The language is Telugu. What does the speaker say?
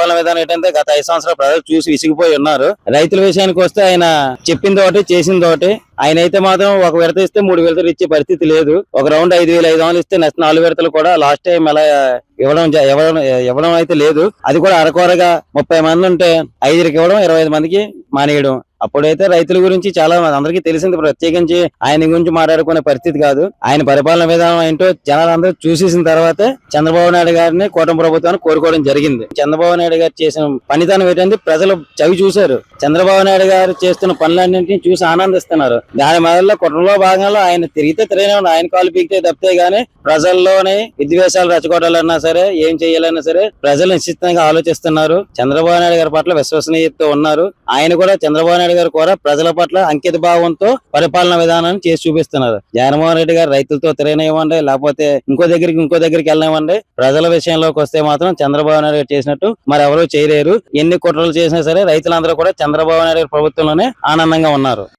పరిపాలన విధానం ఏంటంటే గత 5 సంవత్సరాలు ప్రజలు చూసి విసిగిపోయి ఉన్నారు. రైతుల విషయానికి వస్తే ఆయన చెప్పింది ఒకటి చేసింది ఒకటి. ఆయన అయితే మాత్రం ఒక విడత ఇస్తే 3 విడతలు ఇచ్చే పరిస్థితి లేదు. ఒక రౌండ్ 5,500 ఇస్తే నెక్స్ట్ 4 విడతలు కూడా లాస్ట్ టైం అలా ఇవ్వడం అయితే లేదు. అది కూడా అరకొరగా 30 మంది ఉంటే 5కి ఇవ్వడం, 25 మందికి మానేయడం. అప్పుడైతే రైతుల గురించి చాలా అందరికీ తెలిసింది. ప్రత్యేకించి ఆయన గురించి మాట్లాడుకునే పరిస్థితి కాదు. ఆయన పరిపాలన విధానం ఏంటో జనాలందరూ చూసేసిన తర్వాత చంద్రబాబు నాయుడు గారిని కూటమి ప్రభుత్వాన్ని కోరుకోవడం జరిగింది. చంద్రబాబు నాయుడు గారు చేసిన పనితనం ఏంటంటే ప్రజలు చవి చూశారు. చంద్రబాబు నాయుడు గారు చేస్తున్న పనులన్నింటినీ చూసి ఆనందిస్తున్నారు. దాని మొదల్లో కుట్రలో భాగంలో ఆయన తిరిగితే ఆయన కాలు పీకితే తప్పితే గానీ ప్రజల్లోనే విద్వేషాలు రెచ్చగొట్టాలన్నా సరే, ఏం చేయాలన్నా సరే ప్రజలు నిశ్చితంగా ఆలోచిస్తున్నారు. చంద్రబాబు నాయుడు గారి పట్ల విశ్వసనీయతతో ఉన్నారు. ఆయన కూడా చంద్రబాబు నాయుడు గారు కూడా ప్రజల పట్ల అంకిత భావంతో పరిపాలన విధానాన్ని చేసి చూపిస్తున్నారు. జగన్మోహన్ రెడ్డి గారు రైతులతో తిరగనివ్వండి, లేకపోతే ఇంకో దగ్గరికి వెళ్ళనివ్వండి, ప్రజల విషయంలోకి వస్తే మాత్రం చంద్రబాబు నాయుడు గారు చేసినట్టు మరి ఎవరూ చేయలేరు. ఎన్ని కుట్రలు చేసినా సరే రైతులందరూ కూడా చంద్రబాబు నాయుడు గారి ప్రభుత్వంలోనే ఆనందంగా ఉన్నారు.